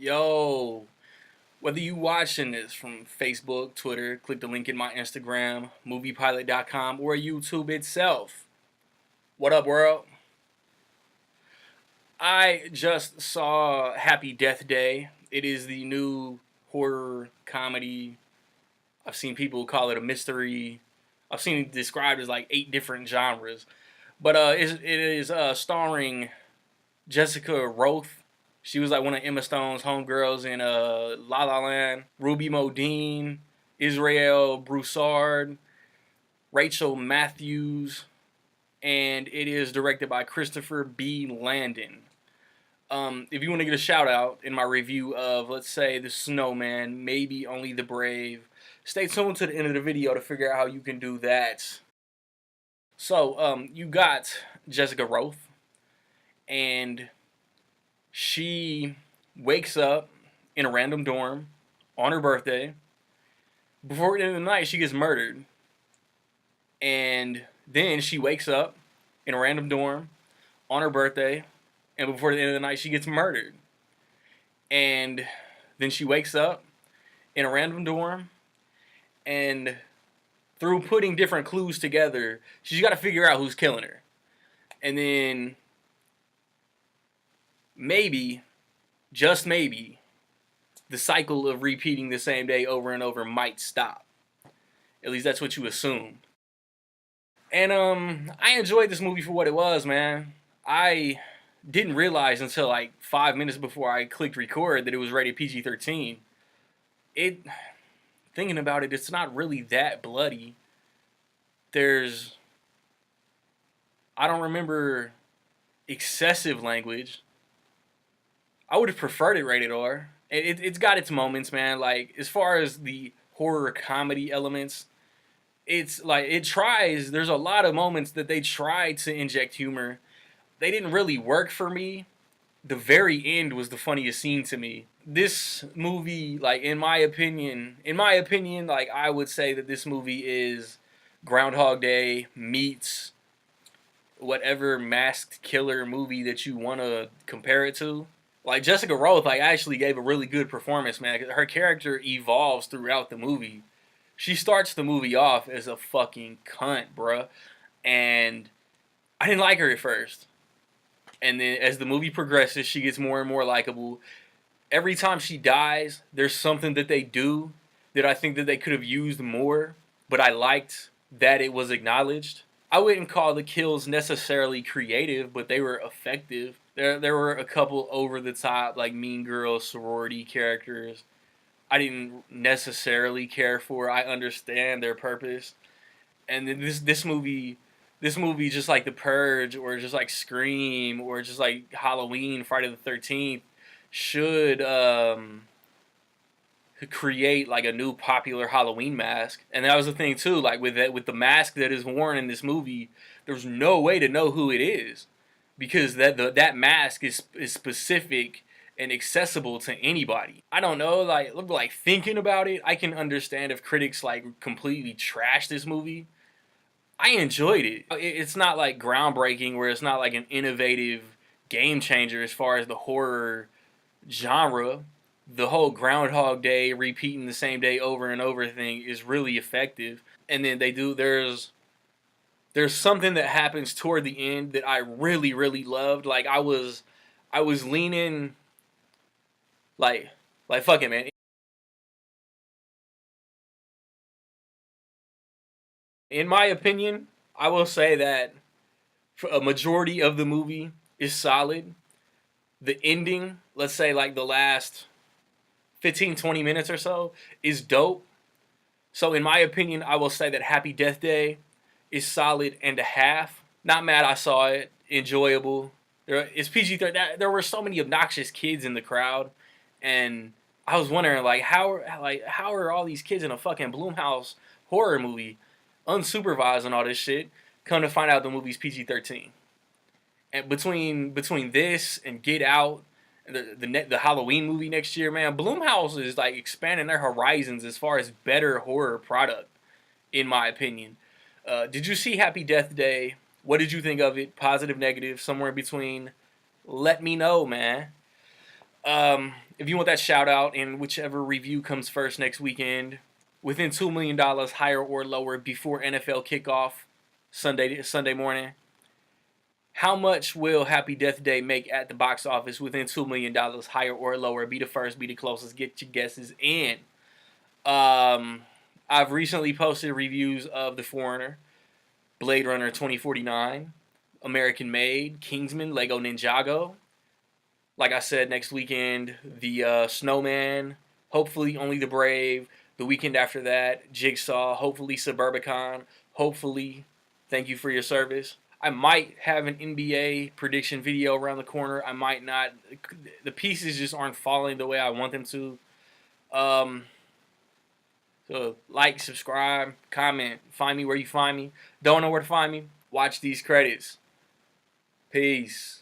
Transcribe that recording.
Yo, whether you watching this from Facebook, Twitter, click the link in my Instagram, moviepilot.com, or YouTube itself. What up, world? I just saw Happy Death Day. It is the new horror comedy. I've seen people call it a mystery. I've seen it described as like 8 different genres. But it is starring Jessica Roth. She was like one of Emma Stone's homegirls in La La Land. Ruby Modine, Israel Broussard, Rachel Matthews, and it is directed by Christopher B. Landon. If you want to get a shout out in my review of, let's say, The Snowman, maybe Only the Brave, stay tuned to the end of the video to figure out how you can do that. So, you got Jessica Roth, and she wakes up in a random dorm on her birthday. Before the end of the night, she gets murdered. And then she wakes up in a random dorm on her birthday. And before the end of the night, she gets murdered. And then she wakes up in a random dorm. And through putting different clues together, she's got to figure out who's killing her. And then maybe, just maybe, the cycle of repeating the same day over and over might stop. At least that's what you assume. And I enjoyed this movie for what it was, man. I didn't realize until like 5 minutes before I clicked record that it was rated PG-13. Thinking about it, it's not really that bloody. I don't remember excessive language. I would have preferred it rated R. It's got its moments, man. Like, as far as the horror comedy elements, it's like, there's a lot of moments that they tried to inject humor. They didn't really work for me. The very end was the funniest scene to me. This movie, like, in my opinion, like, I would say that this movie is Groundhog Day meets whatever masked killer movie that you want to compare it to. Like, Jessica Roth, like, actually gave a really good performance, man. Her character evolves throughout the movie. She starts the movie off as a fucking cunt, bruh. And I didn't like her at first. And then as the movie progresses, she gets more and more likable. Every time she dies, there's something that they do that I think that they could have used more. But I liked that it was acknowledged. I wouldn't call the kills necessarily creative, but they were effective. There were a couple over-the-top, like, Mean Girl sorority characters I didn't necessarily care for. I understand their purpose. And then this movie, just like The Purge, or just like Scream, or just like Halloween, Friday the 13th, should create like a new popular Halloween mask. And that was the thing too, like with the mask that is worn in this movie, there's no way to know who it is, because that mask is specific and accessible to anybody. I don't know, like thinking about it, I can understand if critics like completely trash this movie. I enjoyed it. It's not like groundbreaking, where it's not like an innovative game changer as far as the horror genre. The whole Groundhog Day, repeating the same day over and over thing is really effective. And then there's something that happens toward the end that I really, really loved. Like, I was leaning, like fuck it, man. In my opinion, I will say that a majority of the movie is solid. The ending, let's say like the last 15-20 minutes or so, is dope. So in my opinion, I will say that Happy Death Day is solid and a half. Not mad I saw it. Enjoyable. It's PG-13. There were so many obnoxious kids in the crowd, and I was wondering, like, how are all these kids in a fucking Blumhouse horror movie, unsupervised and all this shit? Come to find out, the movie's PG-13. And between this and Get Out, the Halloween movie next year, man, Blumhouse is like expanding their horizons as far as better horror product, in my opinion. Did you see Happy Death Day? What did you think of it? Positive, negative, somewhere in between? Let me know, man. If If you want that shout out in whichever review comes first next weekend, within $2 million higher or lower before NFL kickoff Sunday morning. How much will Happy Death Day make at the box office within $2 million higher or lower? Be the first, be the closest. Get your guesses in. I've recently posted reviews of The Foreigner, Blade Runner 2049, American Made, Kingsman, Lego Ninjago. Like I said, next weekend, the Snowman, hopefully Only the Brave. The weekend after that, Jigsaw, hopefully Suburbicon, hopefully Thank You for Your Service. I might have an NBA prediction video around the corner. I might not. The pieces just aren't falling the way I want them to. So like, subscribe, comment, find me where you find me. Don't know where to find me? Watch these credits. Peace.